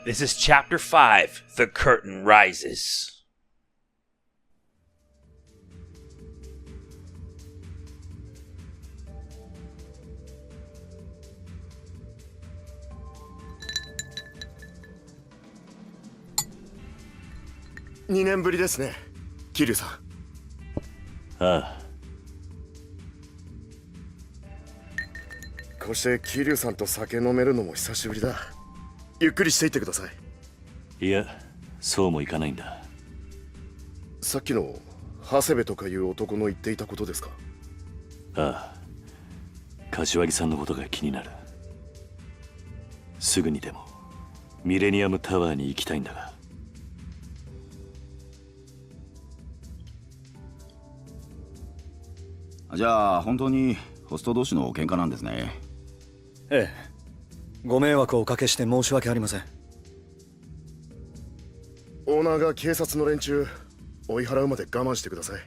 This is Chapter 5, The Curtain Rises. $2年ぶりですね、桐生さん。ああ。こうして桐生さんと酒飲めるのも久しぶりだ。ゆっくりしていってください。いや、そうもいかないんだ。さっきの長谷部とかいう男の言っていたことですか？ああ。柏木さんのことが気になる。すぐにでもミレニアムタワーに行きたいんだが。じゃあ本当にホスト同士の喧嘩なんですね。ええ、ご迷惑をおかけして申し訳ありません。オーナーが警察の連中追い払うまで我慢してください。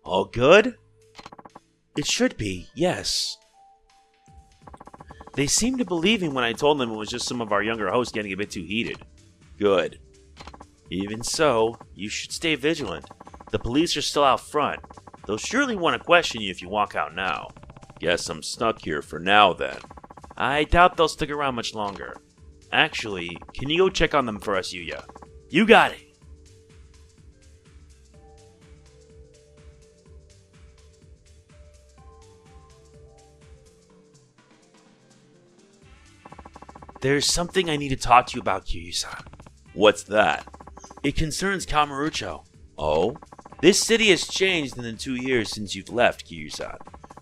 All good? It should be, yes. They seemed to believe me when I told them it was just some of our younger hosts getting a bit too heated. Good. Even so, you should stay vigilant. The police are still out front. They'll surely want to question you if you walk out now. Guess I'm stuck here for now then. I doubt they'll stick around much longer. Actually, can you go check on them for us, Yuya? You got it! There's something I need to talk to you about, Kiryu-san. What's that? It concerns Kamurocho. Oh? This city has changed in the 2 years since you've left, Kiryu-san.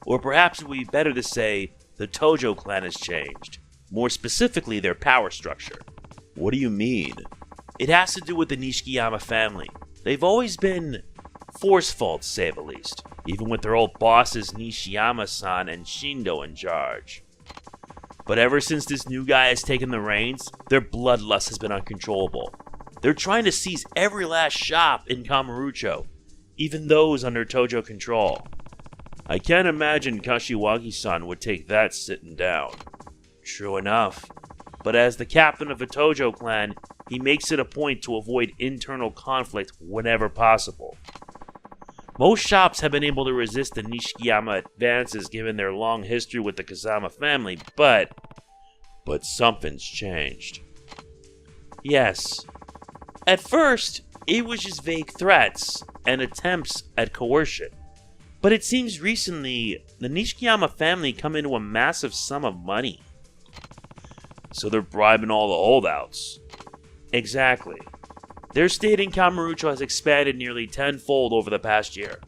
Or perhaps it would be better to say the Tojo Clan has changed. More specifically, their power structure. What do you mean? It has to do with the Nishikiyama family. They've always been forceful, to say the least. Even with their old bosses Nishiyama-san and Shindo in charge. But ever since this new guy has taken the reins, their bloodlust has been uncontrollable. They're trying to seize every last shop in Kamurocho, even those under Tojo control. I can't imagine Kashiwagi-san would take that sitting down. True enough. But as the captain of the Tojo Clan, he makes it a point to avoid internal conflict whenever possible. Most shops have been able to resist the Nishikiyama advances given their long history with the Kazama family, but something's changed. Yes. At first, it was just vague threats and attempts at coercion. But it seems recently, the Nishikiyama family come into a massive sum of money. So they're bribing all the holdouts. Exactly. Their state in Kamurocho has expanded nearly tenfold over the past year.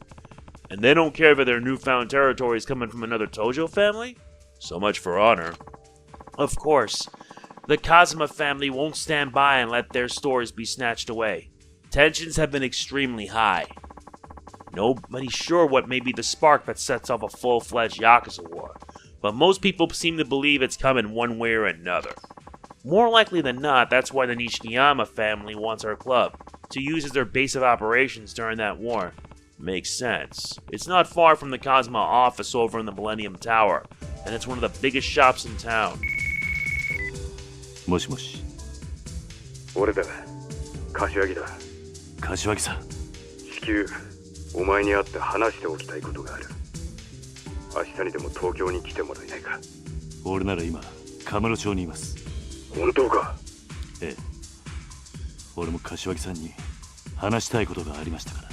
And they don't care if their newfound territory is coming from another Tojo family? So much for honor. Of course, the Kazama family won't stand by and let their stores be snatched away. Tensions have been extremely high. Nobody's sure what may be the spark that sets off a full-fledged Yakuza war, but most people seem to believe it's coming one way or another. More likely than not, that's why the Nishikiyama family wants our club, to use as their base of operations during that war. Makes sense. It's not far from the Kazama office over in the Millennium Tower, and it's one of the biggest shops in town. もしもし。俺だ、柏木だ。柏木さん。至急、お前に会って話しておきたいことがある。明日にでも東京に来てもらえないか。俺なら今、カムロ町にいます。本当か？ええ。俺も柏木さんに話したいことがありましたから。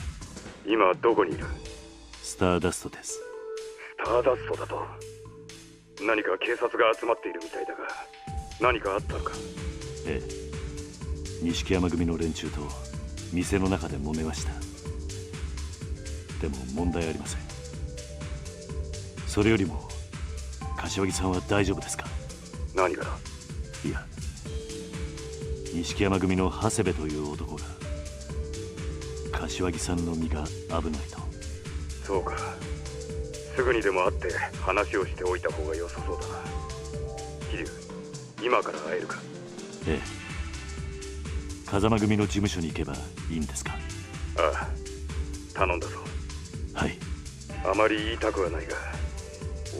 今どこにいる？スターダストです。スターダストだと。何か警察が集まっているみたいだが、何かあったのか？ええ。錦山組の連中と店の中で揉めました。でも問題ありません。それよりも柏木さんは大丈夫ですか？何がだ？いや、錦山組の長谷部という男が柏木さんの身が危ないと。そうか。すぐにでも会って話をしておいた方が良さそうだな。桐生、今から会えるか？ええ。風間組の事務所に行けばいいんですか？ああ、頼んだぞ。はい。あまり言いたくはないが、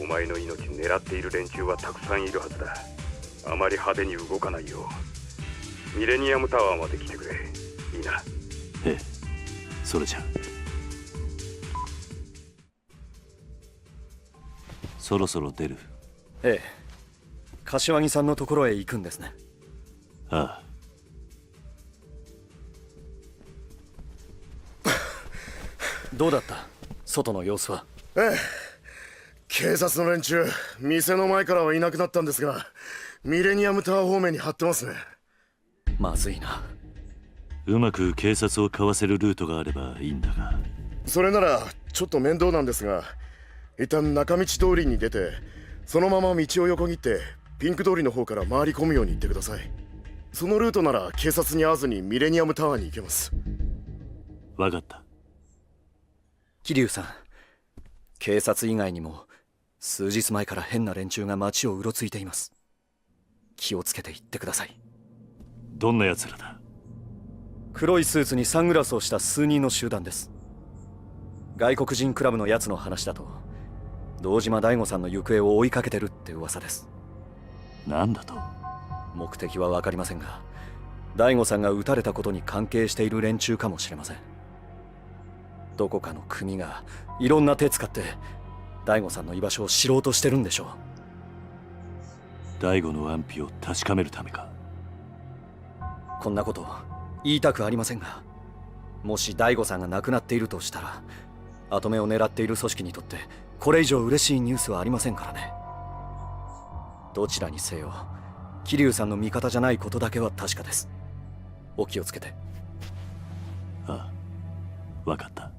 お前の命狙っている連中はたくさんいるはずだ。あまり派手に動かないようミレニアムタワーまで来てくれ。いいな。ええ、それじゃ。そろそろ出る。ええ、柏木さんのところへ行くんですね。ああ。どうだった外の様子は。ええ、警察の連中店の前からはいなくなったんですが、ミレニアムタワー方面に張ってますね。まずいな。うまく警察をかわせるルートがあればいいんだが。それならちょっと面倒なんですが、一旦中道通りに出てそのまま道を横切ってピンク通りの方から回り込むように言ってください。そのルートなら警察に会わずにミレニアムタワーに行けます。わかった。桐生さん、警察以外にも数日前から変な連中が街をうろついています。気をつけて行ってください。どんな奴らだ？黒いスーツにサングラスをした数人の集団です。外国人クラブのやつの話だと堂島大吾さんの行方を追いかけてるって噂です。なんだと？目的は分かりませんが、大吾さんが撃たれたことに関係している連中かもしれません。どこかの組がいろんな手使って大吾さんの居場所を知ろうとしてるんでしょう。大吾の安否を確かめるためか。こんなこと言いたくありませんが、もし大吾さんが亡くなっているとしたら跡目を狙っている組織にとってこれ以上嬉しいニュースはありませんからね。どちらにせよ桐生さんの味方じゃないことだけは確かです。お気をつけて。ああ、わかった。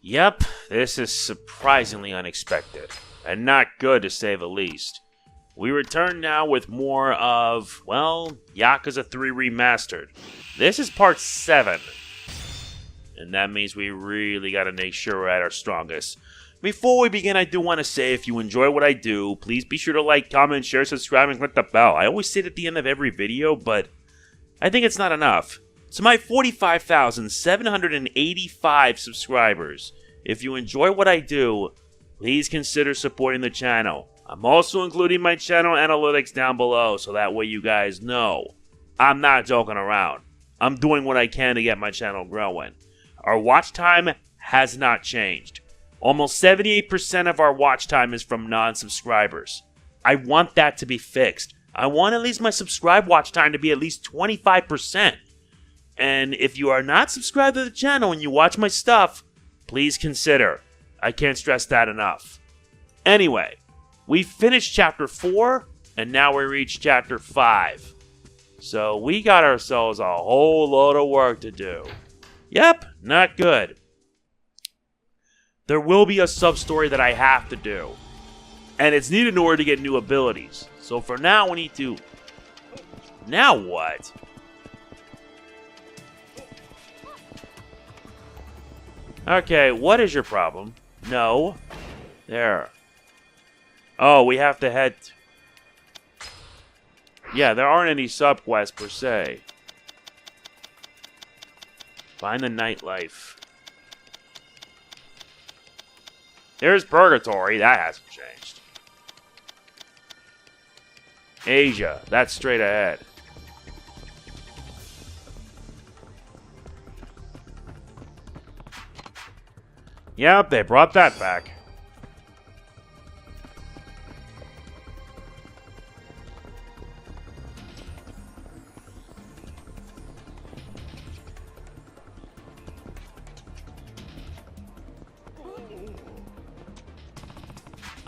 Yep, this is surprisingly unexpected, and not good to say the least. We return now with more of, well, Yakuza 3 Remastered. This is part 7, and that means we really gotta make sure we're at our strongest. Before we begin, I do want to say, if you enjoy what I do, please be sure to like, comment, share, subscribe, and click the bell. I always say it at the end of every video, but I think it's not enough. To my 45,785 subscribers, if you enjoy what I do, please consider supporting the channel. I'm also including my channel analytics down below, so that way you guys know I'm not joking around. I'm doing what I can to get my channel growing. Our watch time has not changed. Almost 78% of our watch time is from non-subscribers. I want that to be fixed. I want at least my subscribe watch time to be at least 25%. And if you are not subscribed to the channel and you watch my stuff, please consider. I can't stress that enough. Anyway, we finished chapter 4, and now we reach chapter 5. So we got ourselves a whole load of work to do. Yep, not good. There will be a sub-story that I have to do, and it's needed in order to get new abilities. So for now, we need to... Now what? Okay, what is your problem? No. There. Oh, we have to head... Yeah, there aren't any sub-quests per se. Find the nightlife. There's Purgatory. That hasn't changed. Asia. That's straight ahead. Yep, they brought that back.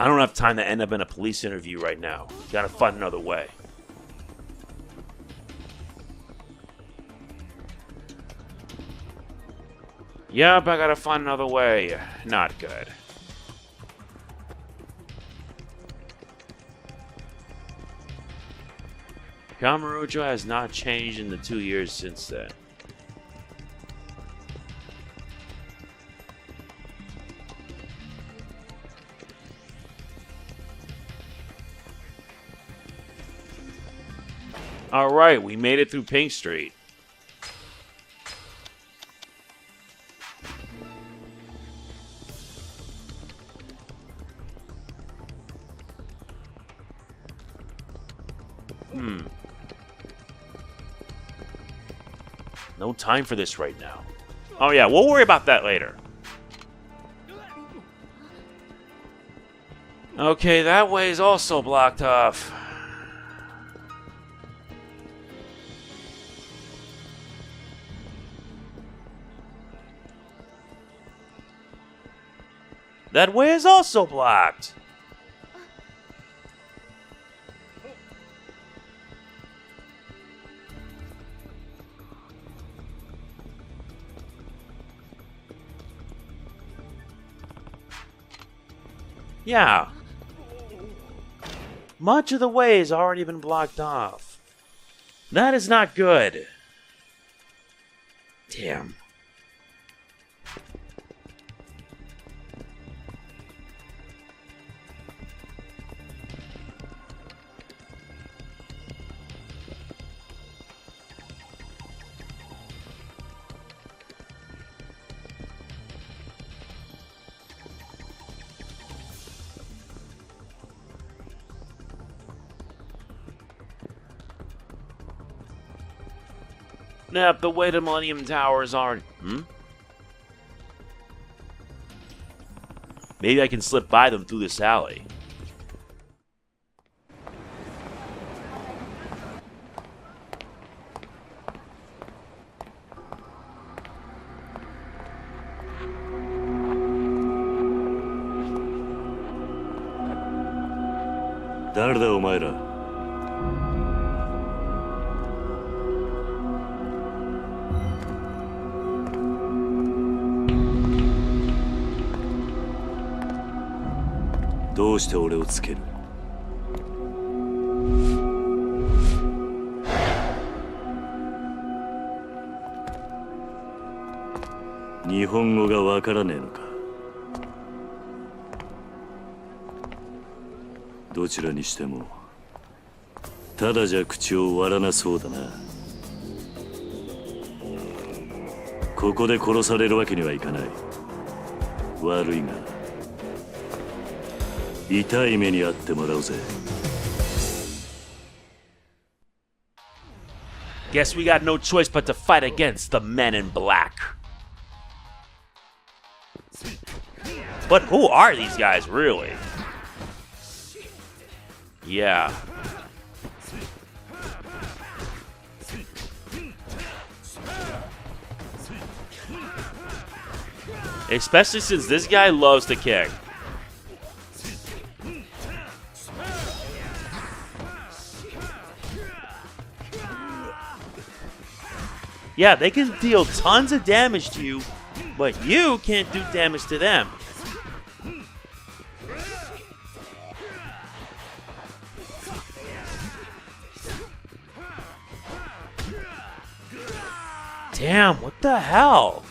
I don't have time to end up in a police interview right now. Gotta find another way. Yep, I gotta find another way. Not good. Kamurocho has not changed in the 2 years since then. Alright, we made it through Pink Street. No time for this right now. Oh yeah, we'll worry about that later. Okay, that way is also blocked off. That way is also blocked. Yeah. Much of the way has already been blocked off. That is not good. Damn. Yep, the way to Millennium Tower is already... Maybe I can slip by them through this alley.誰だお前ら。どうして俺をつける？日本語がわからねえのか。どちらにしてもただじゃ口を割らなそうだな。ここで殺されるわけにはいかない。悪いが痛い目に遭ってもらうぜ。 Guess we got no choice but to fight against the men in black. But who are these guys, really? Yeah. Especially since this guy loves to kick. Yeah, they can deal tons of damage to you, but you can't do damage to them. Damn, what the hell?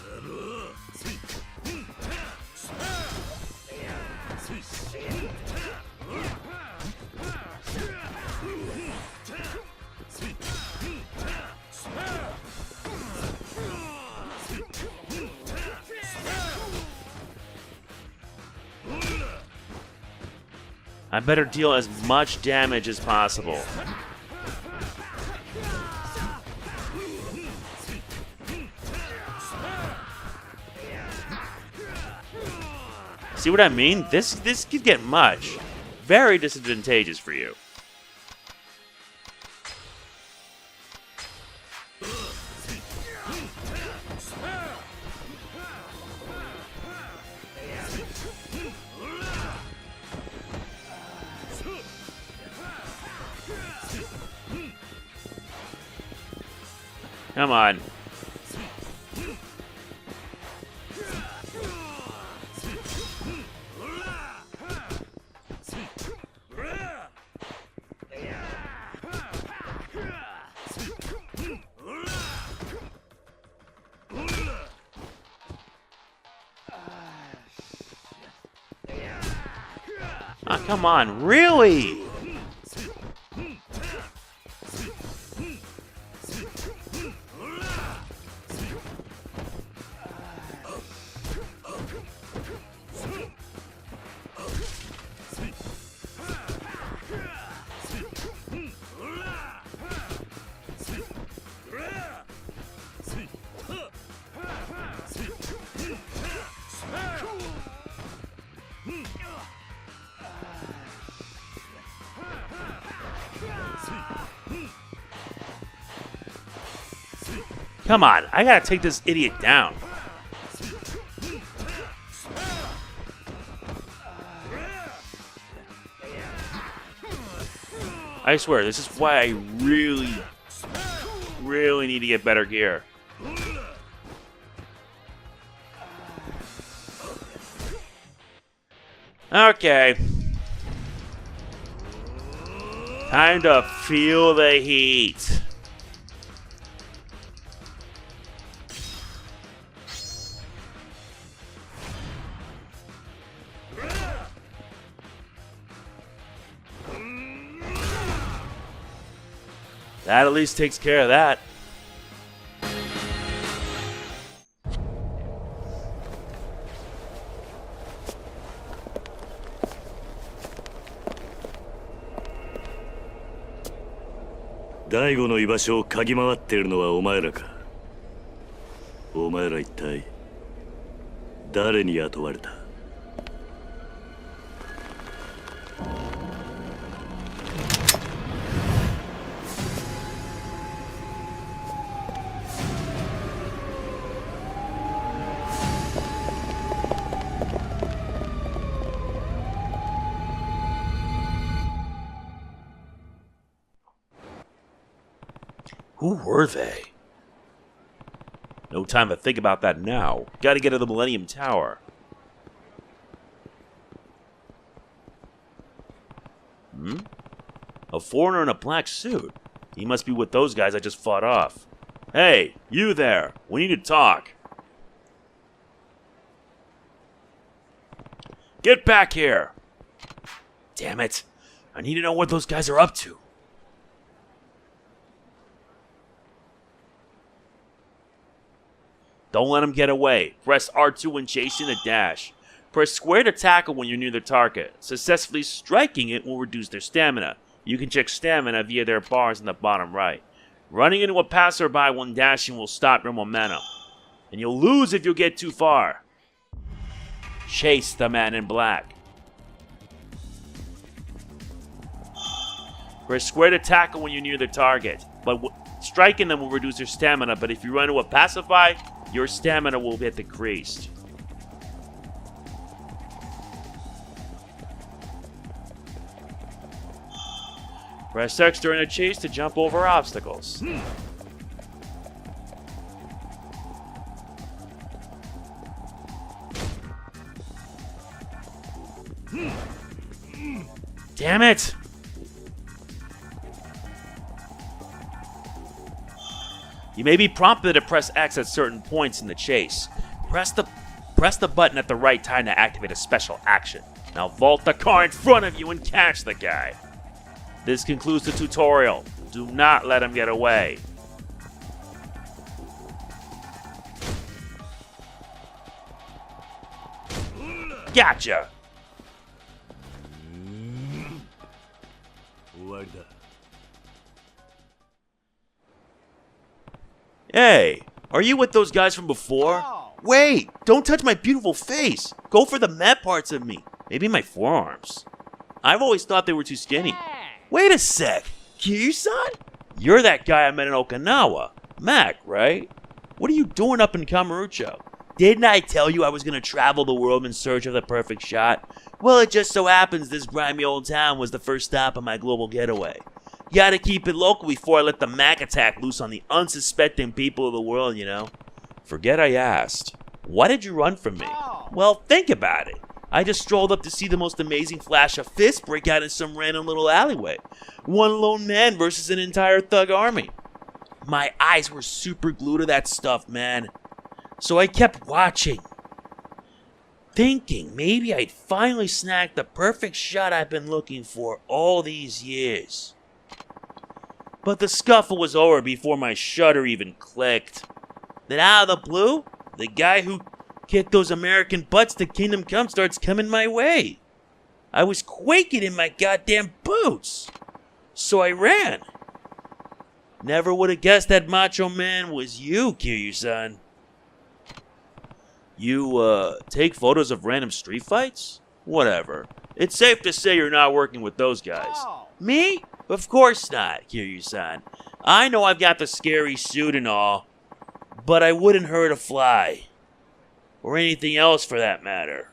I better deal as much damage as possible. See what I mean? This could get much. Very disadvantageous for you. Come on. Oh, come on, really? Come on, I gotta take this idiot down. I swear, this is why I really need to get better gear. Okay. Time to feel the heat. That at least takes care of that.大悟の居場所を嗅ぎ回っているのはお前らか。お前ら一体誰に雇われた。Who were they? No time to think about that now. Gotta get to the Millennium Tower. A foreigner in a black suit. He must be with those guys I just fought off. Hey, you there. We need to talk. Get back here. Damn it. I need to know what those guys are up to. Don't let them get away. Press R2 when chasing a dash. Press square to tackle when you're near the target. Successfully striking it will reduce their stamina. You can check stamina via their bars in the bottom right. Running into a passerby when dashing will stop your momentum. And you'll lose if you get too far. Chase the man in black. Press square to tackle when you're near the target. But striking them will reduce their stamina, but if you run into a passerby, your stamina will get decreased. Press X during a chase to jump over obstacles. Damn it! You may be prompted to press X at certain points in the chase. Press the button at the right time to activate a special action. Now vault the car in front of you and catch the guy. This concludes the tutorial. Do not let him get away. Gotcha! Hey, are you with those guys from before? Wait, don't touch my beautiful face. Go for the mad parts of me. Maybe my forearms. I've always thought they were too skinny. Wait a sec. Kiryu-san? You're that guy I met in Okinawa. Mack, right? What are you doing up in Kamurocho? Didn't I tell you I was going to travel the world in search of the perfect shot? Well, it just so happens this grimy old town was the first stop on my global getaway. Gotta keep it local before I let the Mack attack loose on the unsuspecting people of the world, you know? Forget I asked. Why did you run from me? Well, think about it. I just strolled up to see the most amazing flash of fists break out in some random little alleyway. One lone man versus an entire thug army. My eyes were super glued to that stuff, man. So I kept watching. Thinking maybe I'd finally snagged the perfect shot I've been looking for all these years. But the scuffle was over before my shutter even clicked. Then out of the blue, the guy who kicked those American butts to Kingdom Come starts coming my way. I was quaking in my goddamn boots. So I ran. Never would have guessed that Macho Man was you, Kiryu-san. You, take photos of random street fights? Whatever. It's safe to say you're not working with those guys. Me? Of course not, Kiryu-san. I know I've got the scary suit and all. but I wouldn't hurt a fly. Or anything else for that matter.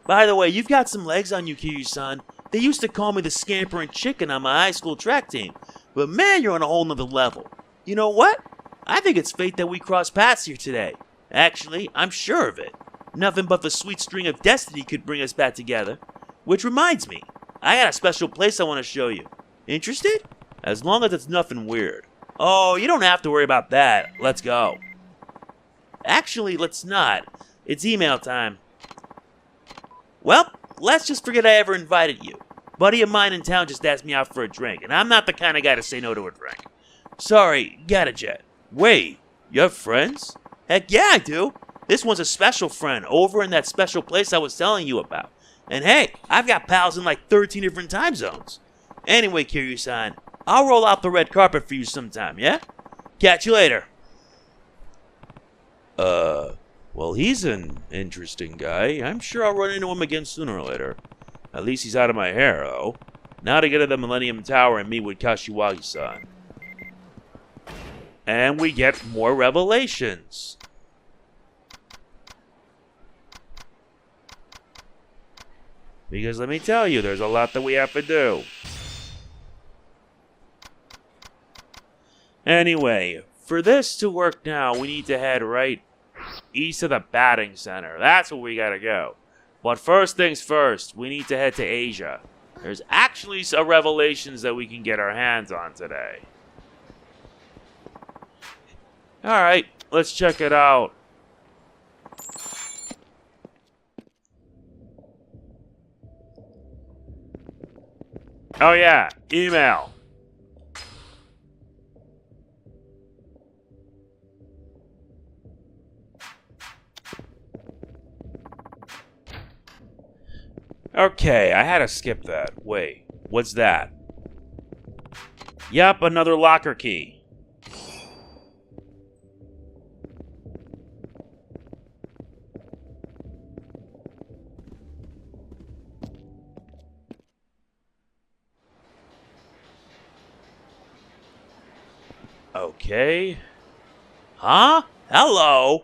By the way, you've got some legs on you, Kiryu-san. They used to call me the scampering chicken on my high school track team. But man, you're on a whole nother level. You know what? I think it's fate that we cross paths here today. Actually, I'm sure of it. Nothing but the sweet string of destiny could bring us back together. Which reminds me, I got a special place I want to show you. Interested? As long as it's nothing weird. Oh, you don't have to worry about that. Let's go. Actually, let's not. It's email time. Well, let's just forget I ever invited you. Buddy of mine in town just asked me out for a drink, and I'm not the kind of guy to say no to a drink. Sorry, gotta jet. Wait, you have friends? Heck yeah, I do. This one's a special friend over in that special place I was telling you about. And hey, I've got pals in like 13 different time zones. Anyway, Kiryu-san, I'll roll out the red carpet for you sometime, yeah? Catch you later. Well, he's an interesting guy. I'm sure I'll run into him again sooner or later. At least he's out of my hair, though. Now to get to the Millennium Tower and meet with Kashiwagi-san. And we get more revelations. Because let me tell you, there's a lot that we have to do. Anyway, for this to work now, we need to head right east of the batting center. That's where we gotta go. But first things first, we need to head to Asia. There's actually some revelations that we can get our hands on today. Alright, let's check it out. Oh yeah, email. Okay, I had to skip that. Wait, what's that? Yup, another locker key. Okay. Huh? Hello?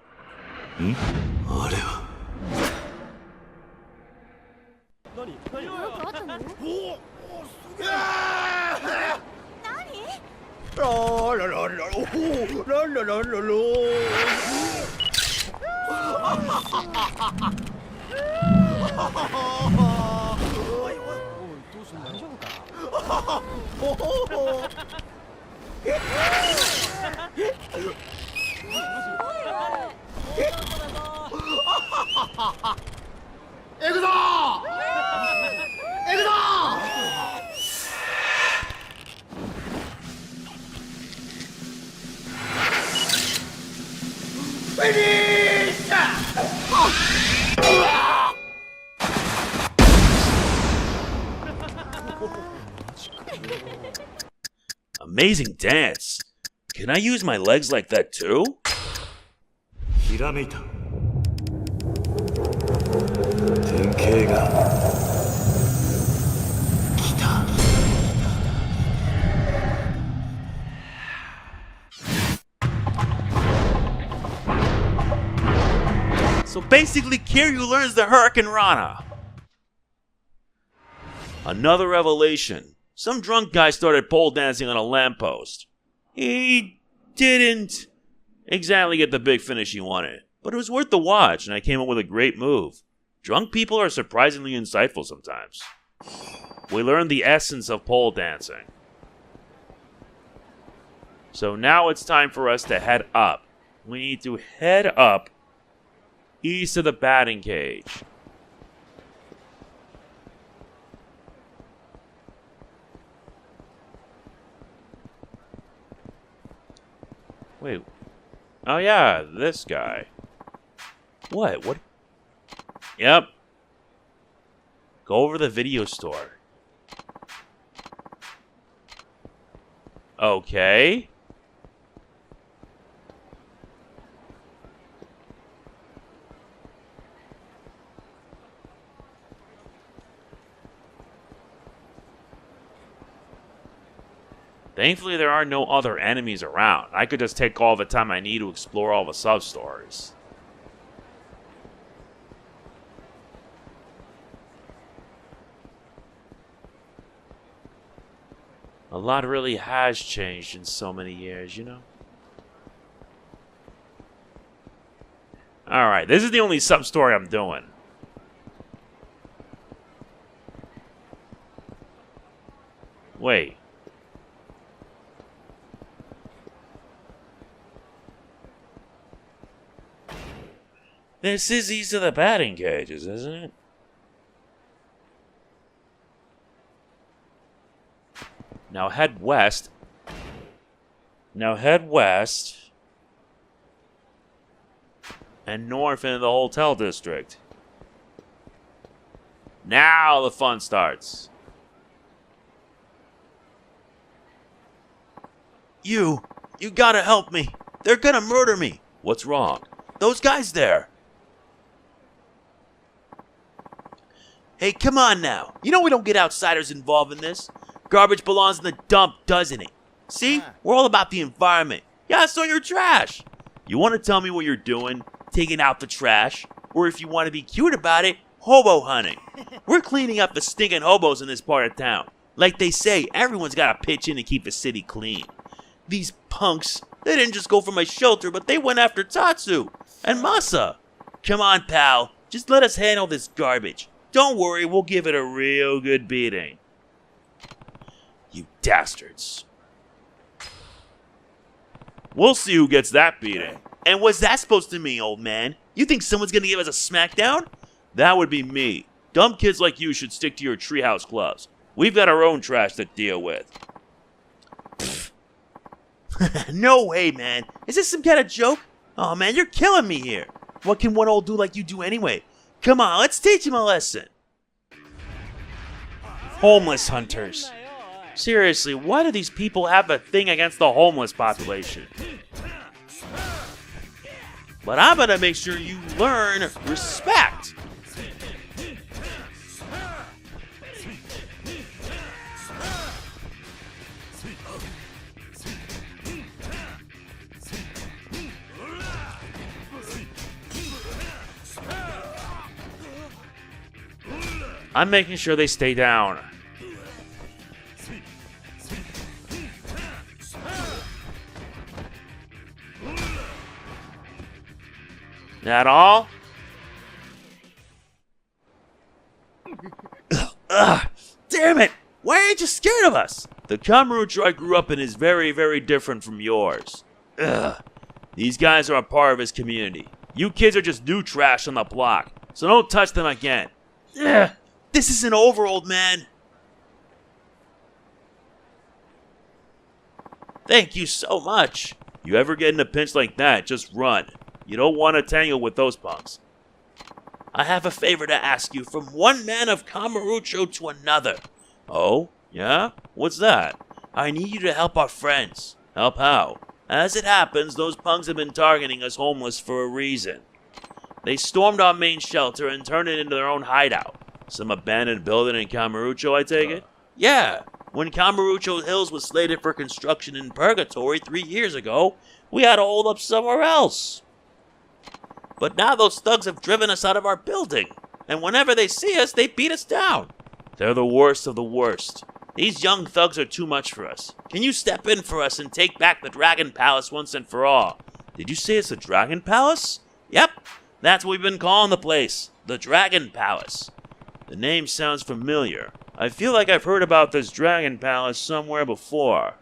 Amazing dance. Can I use my legs like that too? ひらめいた。典型が来た。So basically, Kiryu learns the Hurricane Rana. Another revelation. Some drunk guy started pole dancing on a lamppost. He didn't exactly get the big finish he wanted, but it was worth the watch, and I came up with a great move. Drunk people are surprisingly insightful sometimes. We learned the essence of pole dancing. So now it's time for us to head up. We need to head up east of the batting cage. Wait. Oh yeah, this guy. What? What? Yep. Go over to the video store. Okay. Thankfully, there are no other enemies around. I could just take all the time I need to explore all the sub-stories. A lot really has changed in so many years, you know? Alright, this is the only sub-story I'm doing. Wait. This is these are the batting cages, isn't it? Now head west. And north into the hotel district. Now the fun starts. You gotta help me. They're gonna murder me. What's wrong? Those guys there. Hey, come on now. You know we don't get outsiders involved in this. Garbage belongs in the dump, doesn't it? See? We're all about the environment. Yeah, so you're trash. You want to tell me what you're doing? Taking out the trash? Or if you want to be cute about it, hobo hunting. We're cleaning up the stinking hobos in this part of town. Like they say, everyone's got to pitch in to keep the city clean. These punks, they didn't just go for my shelter, but they went after Tatsu and Masa. Come on, pal. Just let us handle this garbage. Don't worry, we'll give it a real good beating. You dastards. We'll see who gets that beating. And what's that supposed to mean, old man? You think someone's gonna give us a smackdown? That would be me. Dumb kids like you should stick to your treehouse clubs. We've got our own trash to deal with. No way, man. Is this some kind of joke? Oh, man, you're killing me here. What can one old dude like you do anyway? Come on, let's teach him a lesson. Homeless hunters. Seriously, why do these people have a thing against the homeless population? But I'm gonna make sure you learn respect. I'm making sure they stay down. That all? Ugh, damn it! Why aren't you scared of us? The Kamurocho I grew up in is very, very different from yours. Ugh. These guys are a part of his community. You kids are just new trash on the block, so don't touch them again. Ugh. This isn't over, old man. Thank you so much. You ever get in a pinch like that, just run. You don't want to tangle with those punks. I have a favor to ask you from one man of Kamurocho to another. Oh? Yeah? What's that? I need you to help our friends. Help how? As it happens, those punks have been targeting us homeless for a reason. They stormed our main shelter and turned it into their own hideout. Some abandoned building in Kamurocho, I take it? Yeah. When Kamurocho Hills was slated for construction in Purgatory 3 years ago, we had to hold up somewhere else. But now those thugs have driven us out of our building, and whenever they see us, they beat us down. They're the worst of the worst. These young thugs are too much for us. Can you step in for us and take back the Dragon Palace once and for all? Did you say it's the Dragon Palace? Yep, that's what we've been calling the place. The Dragon Palace. The name sounds familiar. I feel like I've heard about this Dragon Palace somewhere before.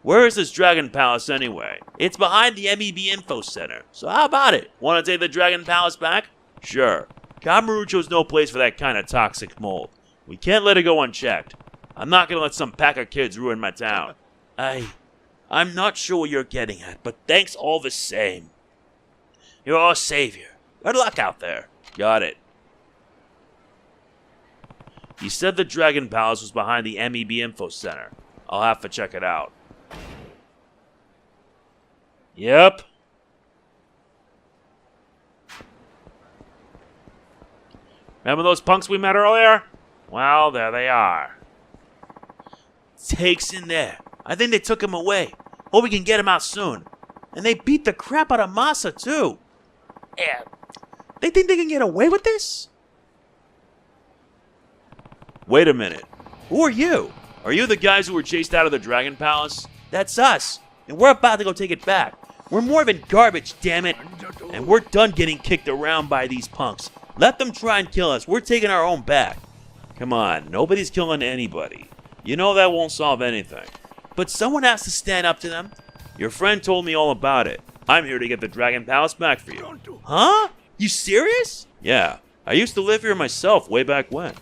Where is this Dragon Palace anyway? It's behind the MEB Info Center. So how about it? Want to take the Dragon Palace back? Sure. Kamurocho's no place for that kind of toxic mold. We can't let it go unchecked. I'm not going to let some pack of kids ruin my town. I'm not sure what you're getting at, but thanks all the same. You're our savior. Good luck out there. Got it. He said the Dragon Palace was behind the MEB Info Center. I'll have to check it out. Yep. Remember those punks we met earlier? Well, there they are. Take's in there. I think they took him away. Hope we can get him out soon. And they beat the crap out of Masa, too. Yeah. They think they can get away with this? Wait a minute. Who are you? Are you the guys who were chased out of the Dragon Palace? That's us. And we're about to go take it back. We're more than garbage, damn it. And we're done getting kicked around by these punks. Let them try and kill us. We're taking our own back. Come on, nobody's killing anybody. You know that won't solve anything. But someone has to stand up to them. Your friend told me all about it. I'm here to get the Dragon Palace back for you. Huh? You serious? Yeah. I used to live here myself way back when.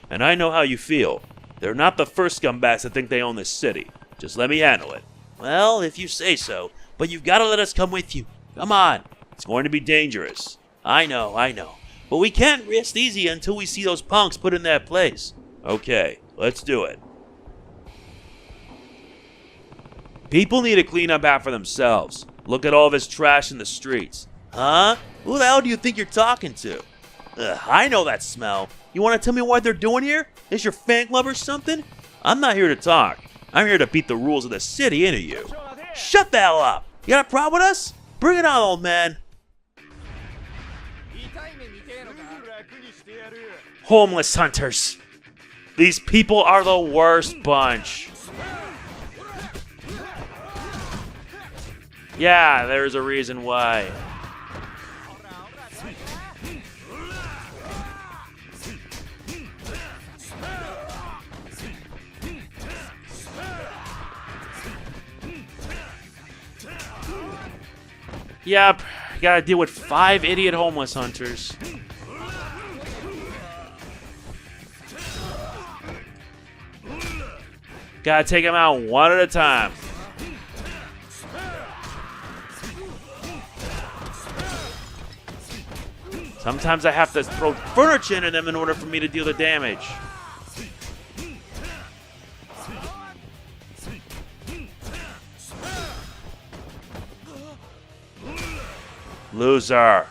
And I know how you feel. They're not the first scumbags that think they own this city. Just let me handle it. Well, if you say so. But you've got to let us come with you. Come on. It's going to be dangerous. I know. But we can't rest easy until we see those punks put in their place. Okay, let's do it. People need to clean up after themselves. Look at all this trash in the streets. Huh? Who the hell do you think you're talking to? Ugh, I know that smell. You want to tell me what they're doing here? Is your fan club or something? I'm not here to talk. I'm here to beat the rules of the city into you. Shut the hell up! You got a problem with us? Bring it on, old man. Homeless hunters. These people are the worst bunch. Yeah, there's a reason why. Yep, gotta deal with 5 idiot homeless hunters. Gotta take them out one at a time. Sometimes I have to throw furniture into them in order for me to deal the damage. Loser.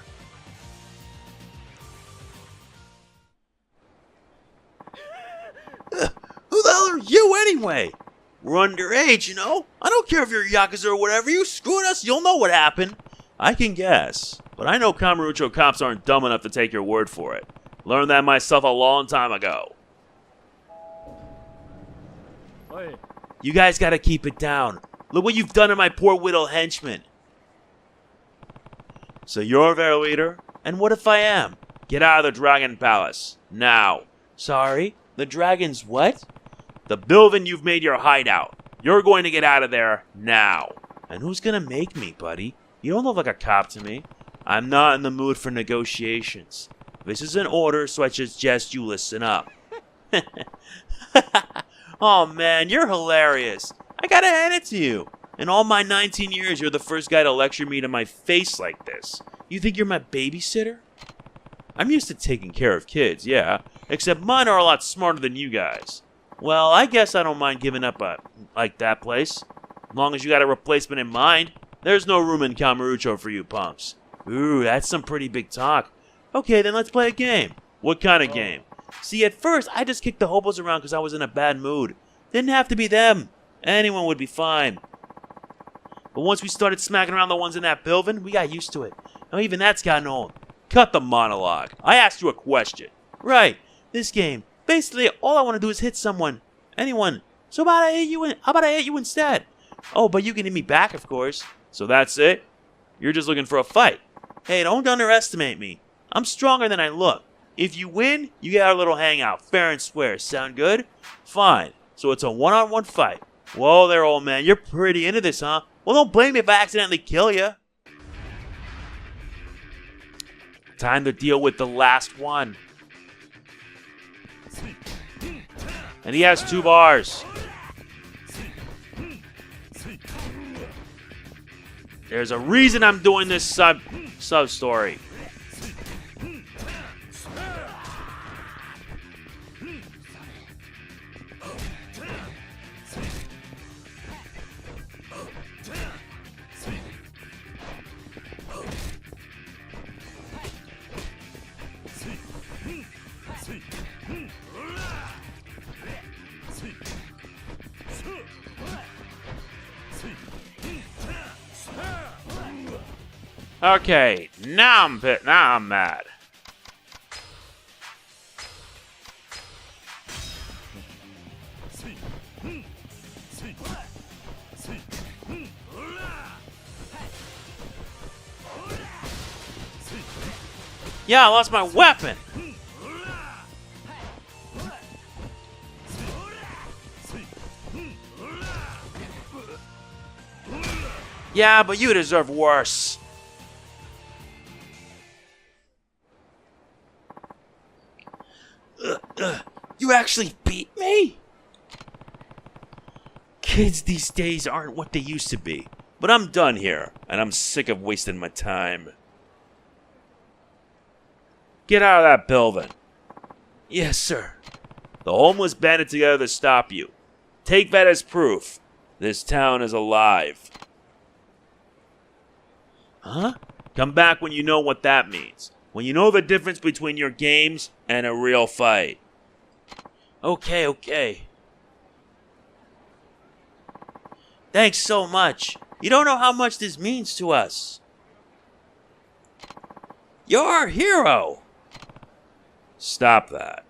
Who the hell are you anyway? We're underage, you know? I don't care if you're Yakuza or whatever. You screwed us, you'll know what happened. I can guess. But I know Kamurocho cops aren't dumb enough to take your word for it. Learned that myself a long time ago. You guys gotta keep it down. Look what you've done to my poor little henchman. So you're their leader? And what if I am? Get out of the Dragon Palace. Now. Sorry? The Dragon's what? The building you've made your hideout. You're going to get out of there now. And who's gonna make me, buddy? You don't look like a cop to me. I'm not in the mood for negotiations. This is an order, so I suggest you listen up. Oh man, you're hilarious. I gotta hand it to you. In all my 19 years, you're the first guy to lecture me to my face like this. You think you're my babysitter? I'm used to taking care of kids, yeah. Except mine are a lot smarter than you guys. Well, I guess I don't mind giving up like that place. As long as you got a replacement in mind. There's no room in Kamurocho for you punks. Ooh, that's some pretty big talk. Okay, then let's play a game. What kind of game? See, at first, I just kicked the hobos around because I was in a bad mood. Didn't have to be them. Anyone would be fine. But once we started smacking around the ones in that building, we got used to it. Now even that's gotten old. Cut the monologue. I asked you a question. Right. This game. Basically, all I want to do is hit someone. Anyone. So how about I hit you instead? Oh, but you can hit me back, of course. So that's it? You're just looking for a fight. Hey, don't underestimate me. I'm stronger than I look. If you win, you get our little hangout. Fair and square. Sound good? Fine. So it's a one-on-one fight. Whoa there, old man. You're pretty into this, huh? Well, don't blame me if I accidentally kill you. Time to deal with the last one. And he has 2 bars. There's a reason I'm doing this sub-story. Okay, now I'm mad. Yeah, I lost my weapon! Yeah, but you deserve worse. You actually beat me? Kids these days aren't what they used to be. But I'm done here, and I'm sick of wasting my time. Get out of that building. Yes, sir. The homeless banded together to stop you. Take that as proof. This town is alive. Huh? Come back when you know what that means. When you know the difference between your games and a real fight. Okay. Thanks so much. You don't know how much this means to us. You're our hero. Stop that.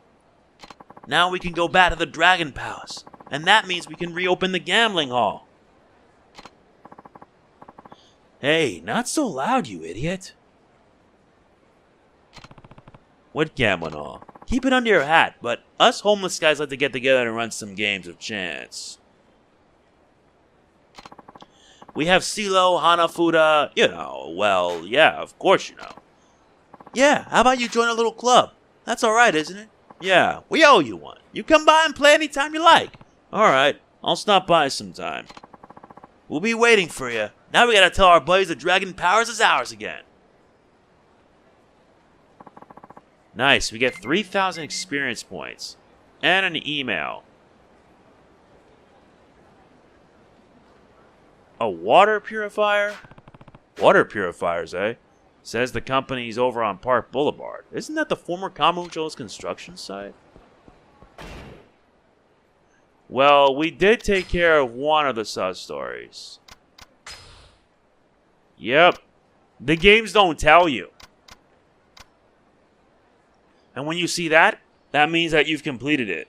Now we can go back to the Dragon Palace. And that means we can reopen the gambling hall. Hey, not so loud, you idiot. What gambling hall? Keep it under your hat, but us homeless guys like to get together and run some games of chance. We have Silo, Hanafuda, well, yeah, of course you know. Yeah, how about you join a little club? That's alright, isn't it? Yeah, we owe you one. You come by and play anytime you like. Alright, I'll stop by sometime. We'll be waiting for you. Now we gotta tell our buddies the Dragon Powers is ours again. Nice, we get 3,000 experience points. And an email. A water purifier? Water purifiers, eh? Says the company's over on Park Boulevard. Isn't that the former Kamurocho's construction site? Well, we did take care of one of the sub-stories. Yep. The games don't tell you. And when you see that, that means that you've completed it.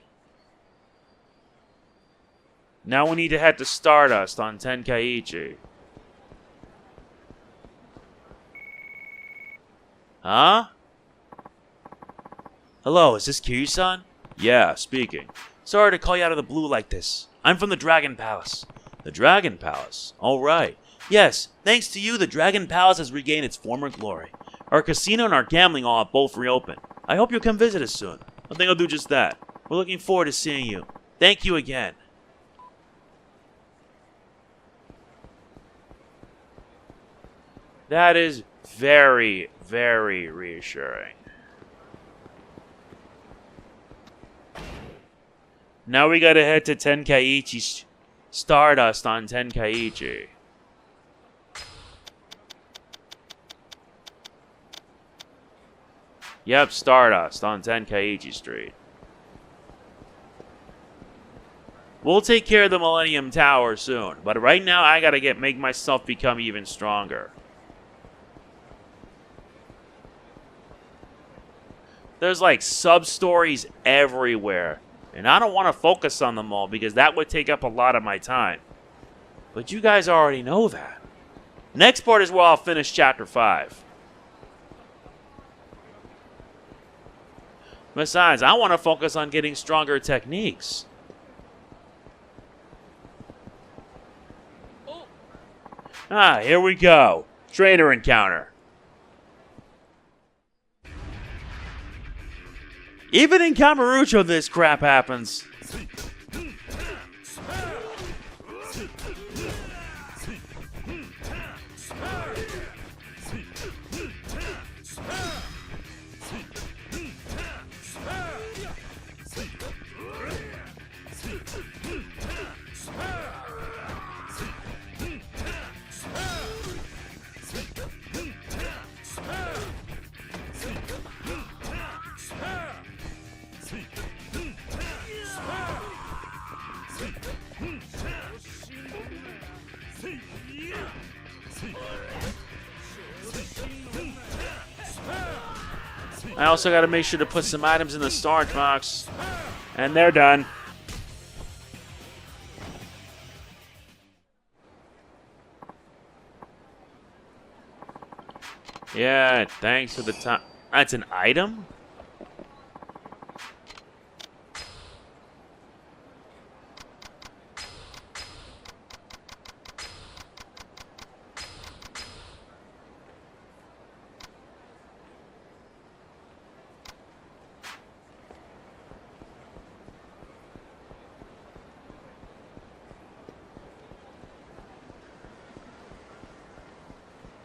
Now we need to head to Stardust on Tenkaichi. Huh? Hello, is this Kiryu-san? Yeah, speaking. Sorry to call you out of the blue like this. I'm from the Dragon Palace. The Dragon Palace? All right. Yes, thanks to you, the Dragon Palace has regained its former glory. Our casino and our gambling hall have both reopened. I hope you'll come visit us soon. I think I'll do just that. We're looking forward to seeing you. Thank you again. That is very, very reassuring. Now we gotta head to Tenkaichi Stardust on Tenkaichi. Yep, Stardust on Tenkaichi Street. We'll take care of the Millennium Tower soon, but right now I gotta make myself become even stronger. There's like sub-stories everywhere, and I don't want to focus on them all because that would take up a lot of my time. But you guys already know that. Next part is where I'll finish Chapter 5. Besides, I want to focus on getting stronger techniques. Ah, here we go. Trainer encounter. Even in Kamurocho, this crap happens. I also got to make sure to put some items in the storage box. And they're done. Yeah, thanks for the time. That's an item?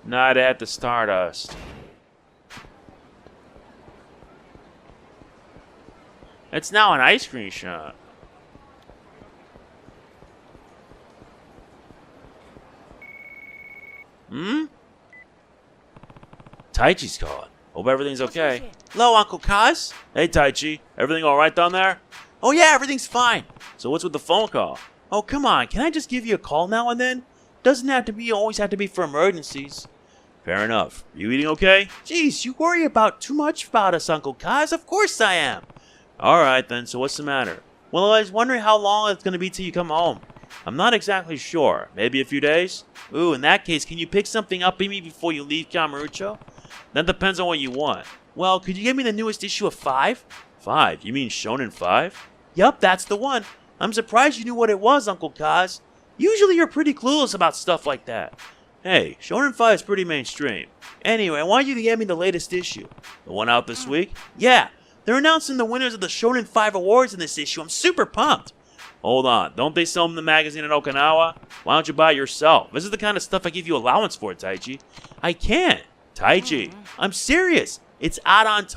Not at the Stardust. It's now an ice cream shop. Hmm? Taichi's calling. Hope everything's okay. Hello, Uncle Kaz. Hey, Taichi. Everything alright down there? Oh yeah, everything's fine. So what's with the phone call? Oh, come on. Can I just give you a call now and then? Doesn't have to be always have to be for emergencies. Fair enough. You eating okay? Jeez, you worry about too much about us, Uncle Kaz. Of course I am. Alright then, so what's the matter? Well, I was wondering how long it's going to be till you come home. I'm not exactly sure. Maybe a few days? Ooh, in that case, can you pick something up in me before you leave Kamurocho? That depends on what you want. Well, could you give me the newest issue of 5? 5? You mean Shonen 5? Yup, that's the one. I'm surprised you knew what it was, Uncle Kaz. Usually you're pretty clueless about stuff like that. Hey, Shonen 5 is pretty mainstream. Anyway, I want you to get me the latest issue. The one out this week? Yeah, they're announcing the winners of the Shonen 5 awards in this issue. I'm super pumped. Hold on, don't they sell them in the magazine in Okinawa? Why don't you buy it yourself? This is the kind of stuff I give you allowance for, Taichi. I can't. Taichi, I'm serious. It's out in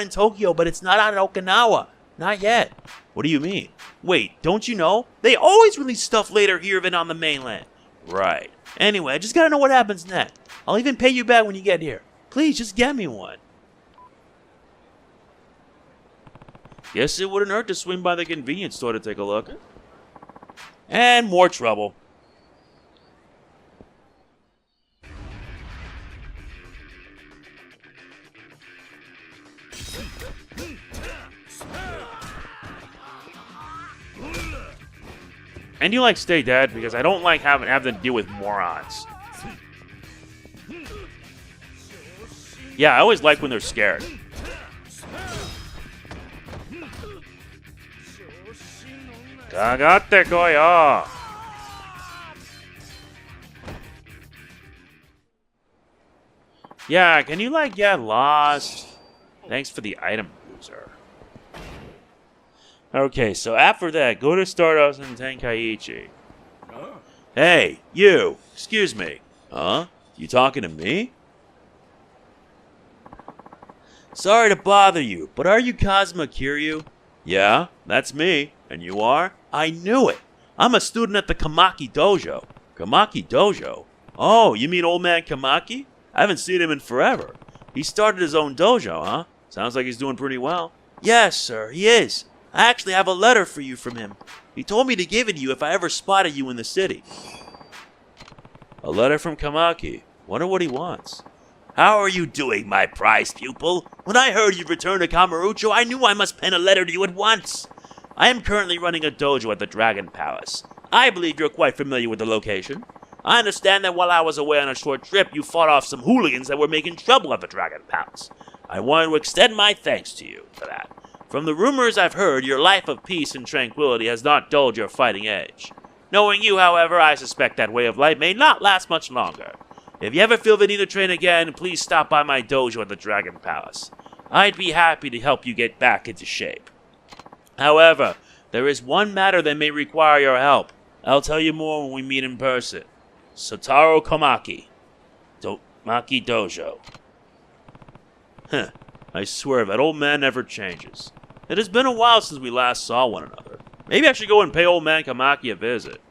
Tokyo, but it's not out in Okinawa. Not yet. What do you mean? Wait, don't you know? They always release stuff later here than on the mainland. Right. Anyway, I just gotta know what happens next. I'll even pay you back when you get here. Please, just get me one. Guess it wouldn't hurt to swing by the convenience store to take a look. And more trouble. And you like stay dead because I don't like having to deal with morons. Yeah, I always like when they're scared. Kagate koyo! Yeah, can you like get lost? Thanks for the item, loser. Okay, so after that, go to Stardust and Tenkaichi. Hey, you! Excuse me. Huh? You talking to me? Sorry to bother you, but are you Kazama Kiryu? Yeah, that's me. And you are? I knew it! I'm a student at the Komaki Dojo. Komaki Dojo? Oh, you mean old man Komaki? I haven't seen him in forever. He started his own dojo, huh? Sounds like he's doing pretty well. Yes, sir, he is. I actually have a letter for you from him. He told me to give it to you if I ever spotted you in the city. A letter from Komaki. Wonder what he wants. How are you doing, my prized pupil? When I heard you'd returned to Kamurocho, I knew I must pen a letter to you at once. I am currently running a dojo at the Dragon Palace. I believe you're quite familiar with the location. I understand that while I was away on a short trip, you fought off some hooligans that were making trouble at the Dragon Palace. I wanted to extend my thanks to you for that. From the rumors I've heard, your life of peace and tranquility has not dulled your fighting edge. Knowing you, however, I suspect that way of life may not last much longer. If you ever feel the need to train again, please stop by my dojo at the Dragon Palace. I'd be happy to help you get back into shape. However, there is one matter that may require your help. I'll tell you more when we meet in person. Sotaro Komaki. Komaki Dojo. Huh. I swear, that old man never changes. It has been a while since we last saw one another. Maybe I should go and pay old man Komaki a visit.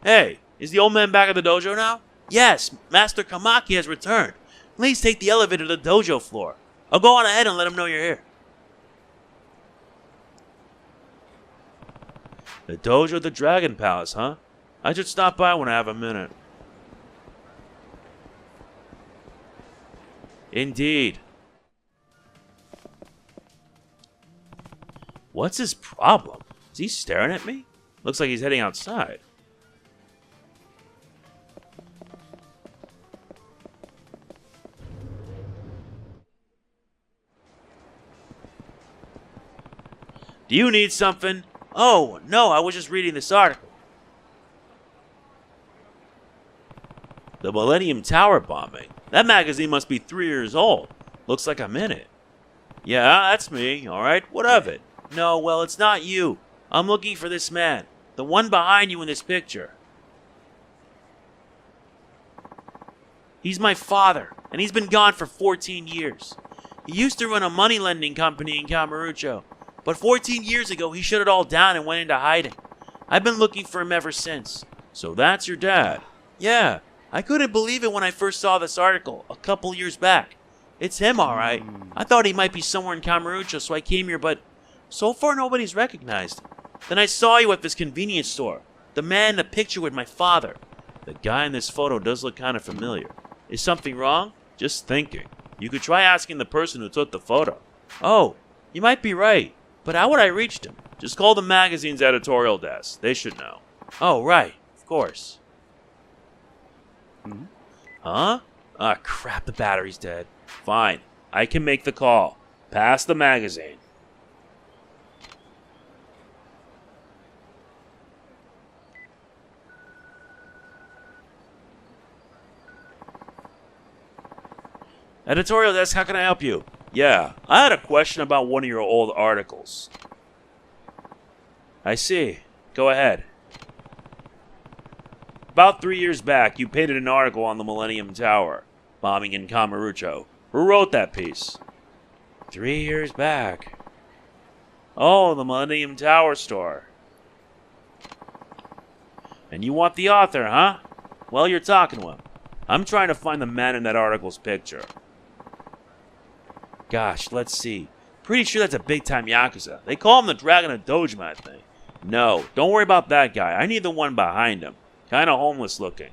Hey, is the old man back at the dojo now? Yes, Master Komaki has returned. Please take the elevator to the dojo floor. I'll go on ahead and let him know you're here. The dojo at the Dragon Palace, huh? I should stop by when I have a minute. Indeed. What's his problem? Is he staring at me? Looks like he's heading outside. Do you need something? Oh, no, I was just reading this article. The Millennium Tower bombing. That magazine must be 3 years old. Looks like I'm in it. Yeah, that's me, alright? What of it? No, well, it's not you. I'm looking for this man. The one behind you in this picture. He's my father, and he's been gone for 14 years. He used to run a money lending company in Kamurocho, but 14 years ago he shut it all down and went into hiding. I've been looking for him ever since. So that's your dad? Yeah, I couldn't believe it when I first saw this article a couple years back. It's him, alright. I thought he might be somewhere in Kamurocho, so I came here, but so far nobody's recognized him. Then I saw you at this convenience store. The man in the picture with my father. The guy in this photo does look kind of familiar. Is something wrong? Just thinking. You could try asking the person who took the photo. Oh, you might be right. But how would I reach them? Just call the magazine's editorial desk. They should know. Oh, right. Of course. Huh? Ah, crap. The battery's dead. Fine. I can make the call. Pass the magazine. Editorial desk, how can I help you? Yeah, I had a question about one of your old articles. I see. Go ahead. About 3 years back, you painted an article on the Millennium Tower, bombing in Kamurocho. Who wrote that piece? 3 years back. Oh, the Millennium Tower store. And you want the author, huh? Well, you're talking to him. I'm trying to find the man in that article's picture. Gosh, let's see. Pretty sure that's a big-time Yakuza. They call him the Dragon of Dojima, I think. No, don't worry about that guy. I need the one behind him. Kinda homeless looking.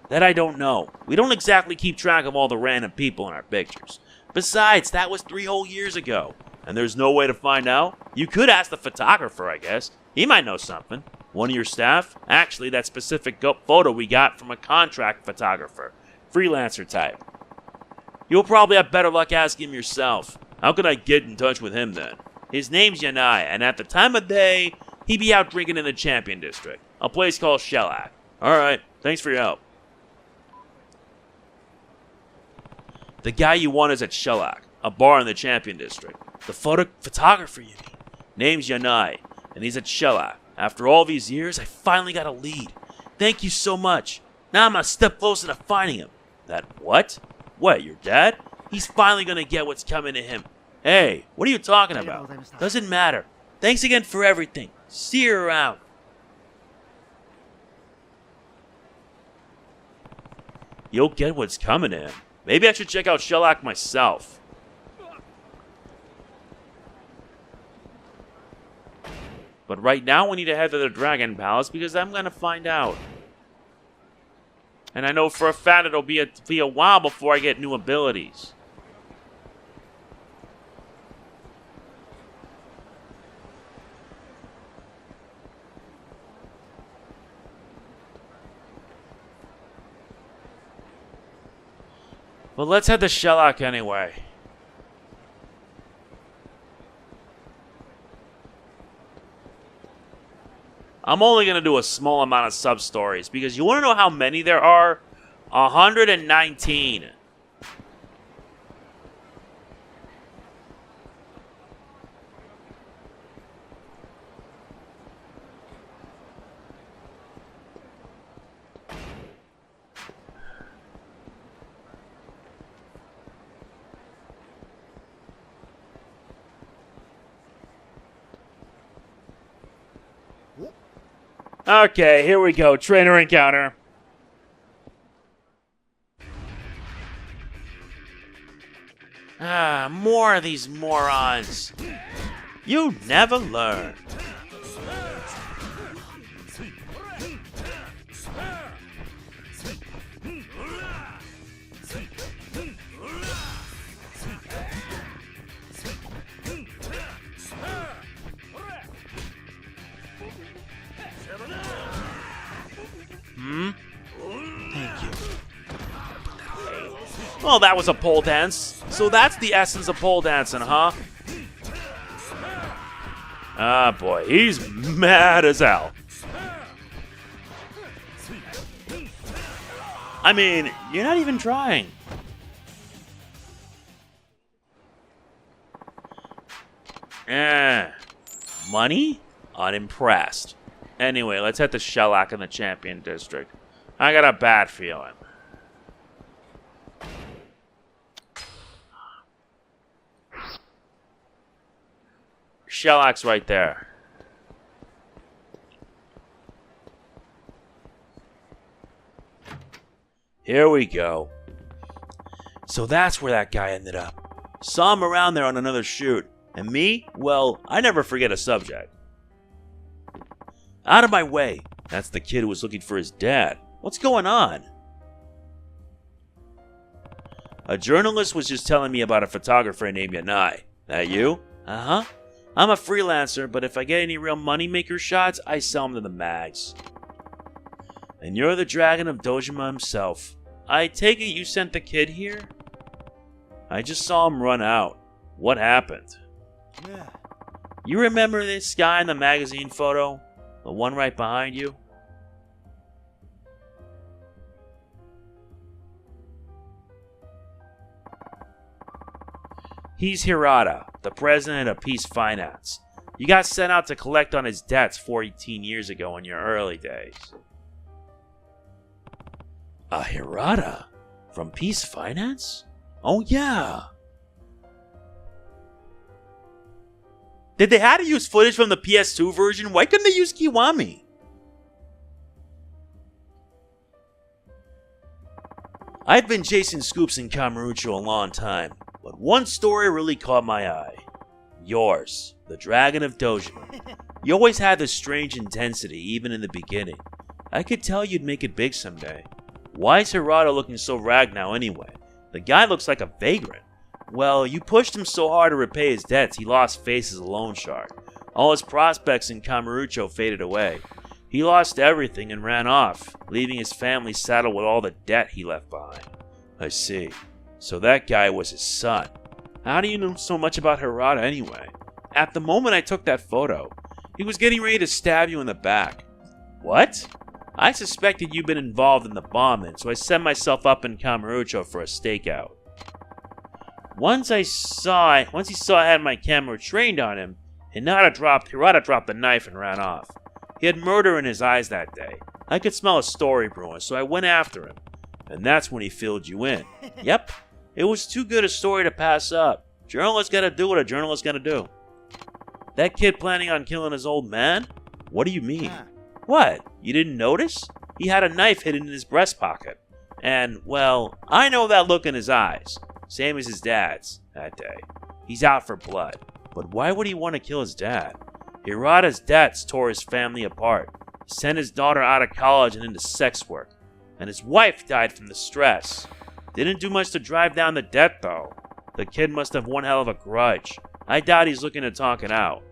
That I don't know. We don't exactly keep track of all the random people in our pictures. Besides, that was 3 whole years ago. And there's no way to find out? You could ask the photographer, I guess. He might know something. One of your staff? Actually, that specific photo we got from a contract photographer. Freelancer type. You'll probably have better luck asking him yourself. How can I get in touch with him then? His name's Yanai, and at the time of day, he'd be out drinking in the Champion District, a place called Shellac. Alright, thanks for your help. The guy you want is at Shellac, a bar in the Champion District. The photographer, you mean? Name's Yanai, and he's at Shellac. After all these years, I finally got a lead. Thank you so much. Now I'm a step closer to finding him. That what? What, your dad? He's finally gonna get what's coming to him. Hey, what are you talking about? Doesn't matter. Thanks again for everything. See you around. You'll get what's coming to him. Maybe I should check out Shellac myself. But right now we need to head to the Dragon Palace because I'm gonna find out. And I know for a fact it'll be a while before I get new abilities. But let's head to Shellac anyway. I'm only going to do a small amount of sub-stories because you want to know how many there are? 119. Okay, here we go. Trainer encounter. Ah, more of these morons. You never learn. Well, that was a pole dance. So that's the essence of pole dancing, huh? Ah, boy, he's mad as hell. I mean, you're not even trying. Money? Unimpressed. Anyway, let's head to Shellac in the Champion District. I got a bad feeling. Shellac's right there. Here we go. So that's where that guy ended up. Saw him around there on another shoot. And me? Well, I never forget a subject. Out of my way. That's the kid who was looking for his dad. What's going on? A journalist was just telling me about a photographer named Yanai. That you? Uh-huh. I'm a freelancer, but if I get any real moneymaker shots, I sell them to the mags. And you're the Dragon of Dojima himself. I take it you sent the kid here? I just saw him run out. What happened? Yeah. You remember this guy in the magazine photo? The one right behind you? He's Hirata, the president of Peace Finance. You got sent out to collect on his debts 14 years ago in your early days. Hirata? From Peace Finance? Oh yeah. Did they have to use footage from the PS2 version? Why couldn't they use Kiwami? I've been chasing scoops in Kamurocho a long time, but one story really caught my eye. Yours, the Dragon of Dojima. You always had this strange intensity, even in the beginning. I could tell you'd make it big someday. Why is Hirata looking so ragged now anyway? The guy looks like a vagrant. Well, you pushed him so hard to repay his debts, he lost face as a loan shark. All his prospects in Kamurocho faded away. He lost everything and ran off, leaving his family saddled with all the debt he left behind. I see. So that guy was his son. How do you know so much about Hirata anyway? At the moment I took that photo, he was getting ready to stab you in the back. What? I suspected you'd been involved in the bombing, so I set myself up in Kamurocho for a stakeout. Once he saw I had my camera trained on him, Hirata dropped the knife and ran off. He had murder in his eyes that day. I could smell a story brewing, so I went after him. And that's when he filled you in. Yep, it was too good a story to pass up. Journalists gotta do what a journalist gotta do. That kid planning on killing his old man? What do you mean? What? You didn't notice? He had a knife hidden in his breast pocket. And, well, I know that look in his eyes. Same as his dad's that day. He's out for blood. But why would he want to kill his dad? Hirata's debts tore his family apart, sent his daughter out of college and into sex work. And his wife died from the stress. Didn't do much to drive down the debt, though. The kid must have one hell of a grudge. I doubt he's looking to talk it out.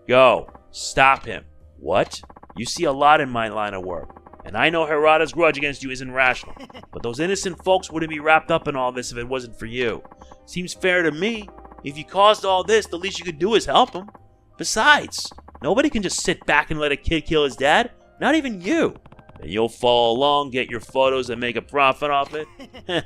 Go. Stop him. What? You see a lot in my line of work. And I know Hirata's grudge against you isn't rational. But those innocent folks wouldn't be wrapped up in all this if it wasn't for you. Seems fair to me. If you caused all this, the least you could do is help him. Besides, nobody can just sit back and let a kid kill his dad. Not even you. And you'll follow along, get your photos, and make a profit off it?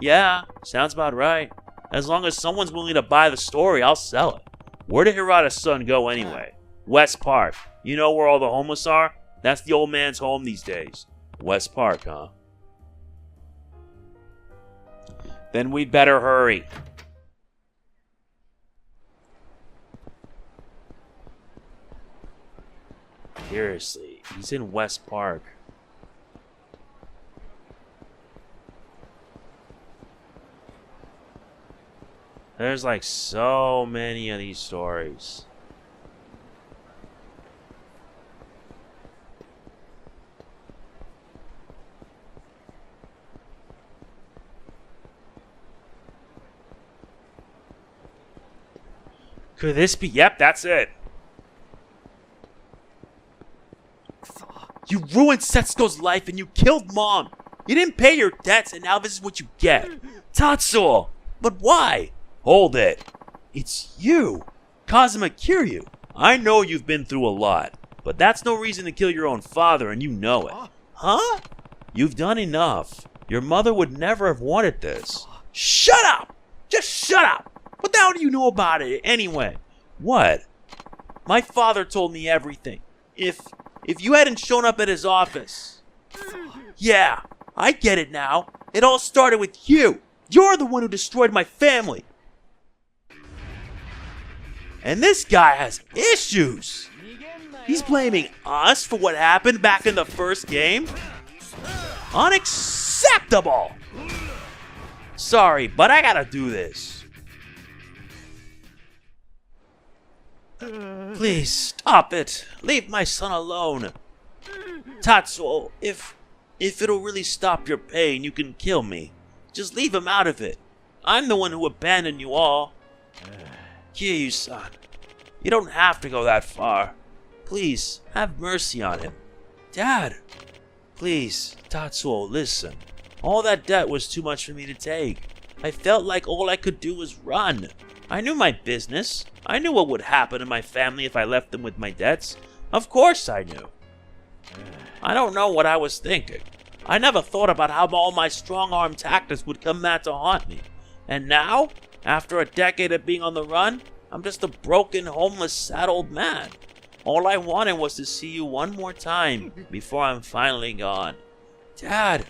Yeah, sounds about right. As long as someone's willing to buy the story, I'll sell it. Where did Hirata's son go anyway? West Park. You know where all the homeless are? That's the old man's home these days. West Park, huh? Then we'd better hurry. Seriously, he's in West Park. There's like so many of these stories. Could this be? Yep, that's it. You ruined Setsuko's life and you killed Mom. You didn't pay your debts and now this is what you get. Tatsuo! But why? Hold it. It's you, Kazama Kiryu. I know you've been through a lot, but that's no reason to kill your own father and you know it. Huh? You've done enough. Your mother would never have wanted this. Shut up! Just shut up! What the hell do you know about it anyway? What? My father told me everything. If you hadn't shown up at his office. Yeah, I get it now. It all started with you. You're the one who destroyed my family. And this guy has issues. He's blaming us for what happened back in the first game? Unacceptable! Sorry, but I gotta do this. Please, stop it. Leave my son alone. Tatsuo, if it'll really stop your pain, you can kill me. Just leave him out of it. I'm the one who abandoned you all. Kiryu-san, you don't have to go that far. Please, have mercy on him. Dad! Please, Tatsuo, listen. All that debt was too much for me to take. I felt like all I could do was run. I knew my business. I knew what would happen to my family if I left them with my debts. Of course I knew. I don't know what I was thinking. I never thought about how all my strong-arm tactics would come back to haunt me. And now, after a decade of being on the run, I'm just a broken, homeless, sad old man. All I wanted was to see you one more time before I'm finally gone. Dad,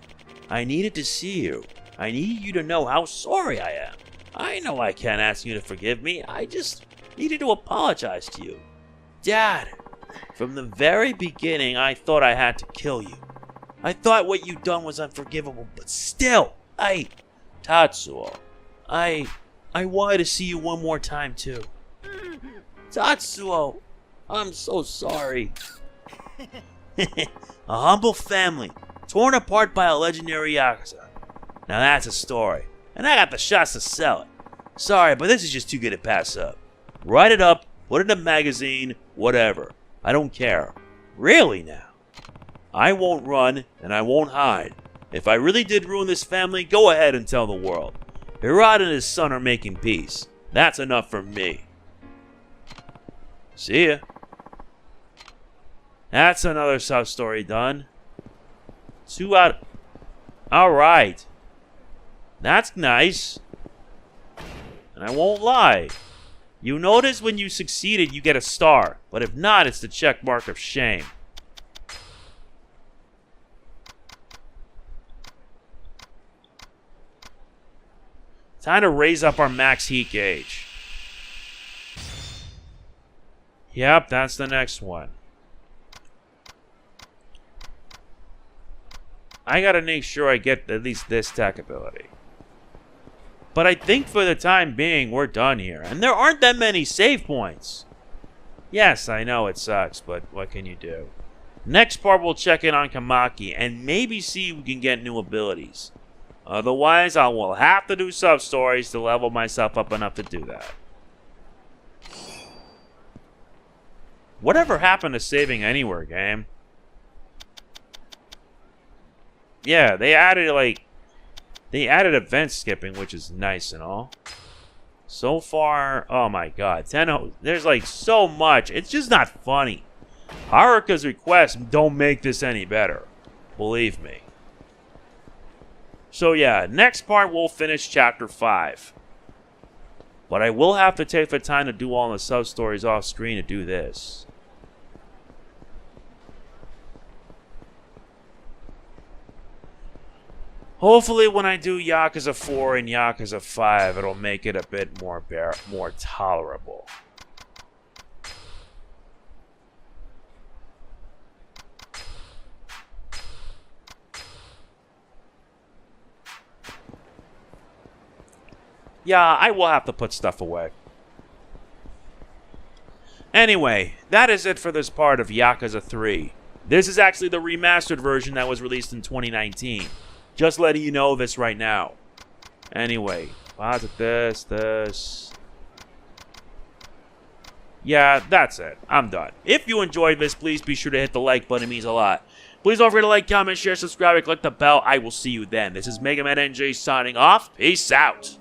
I needed to see you. I need you to know how sorry I am. I know I can't ask you to forgive me. I just needed to apologize to you. Dad, from the very beginning, I thought I had to kill you. I thought what you'd done was unforgivable, but still, Tatsuo, I wanted to see you one more time too. Tatsuo, I'm so sorry. A humble family, torn apart by a legendary Yakuza. Now that's a story, and I got the shots to sell it. Sorry, but this is just too good to pass up. Write it up, put it in a magazine, whatever. I don't care. Really now. I won't run, and I won't hide. If I really did ruin this family, go ahead and tell the world. Hirata and his son are making peace. That's enough for me. See ya. That's another sub-story done. 2 out... Alright. That's nice. And I won't lie. You notice when you succeeded, you get a star. But if not, it's the check mark of shame. Time to raise up our max heat gauge. Yep, that's the next one. I gotta make sure I get at least this tech ability. But I think for the time being, we're done here. And there aren't that many save points. Yes, I know it sucks, but what can you do? Next part, we'll check in on Komaki and maybe see if we can get new abilities. Otherwise, I will have to do sub-stories to level myself up enough to do that. Whatever happened to saving anywhere, game? Yeah, they added event skipping, which is nice and all. So far, oh my god, there's like so much. It's just not funny. Haruka's requests don't make this any better. Believe me. So yeah, next part we'll finish chapter 5. But I will have to take the time to do all the sub-stories off screen to do this. Hopefully when I do Yakuza 4 and Yakuza 5, it'll make it a bit more tolerable. Yeah, I will have to put stuff away. Anyway, that is it for this part of Yakuza 3. This is actually the remastered version that was released in 2019. Just letting you know this right now. Anyway, pause at this. Yeah, that's it. I'm done. If you enjoyed this, please be sure to hit the like button. It means a lot. Please don't forget to like, comment, share, subscribe, and click the bell. I will see you then. This is MegamanNG signing off. Peace out.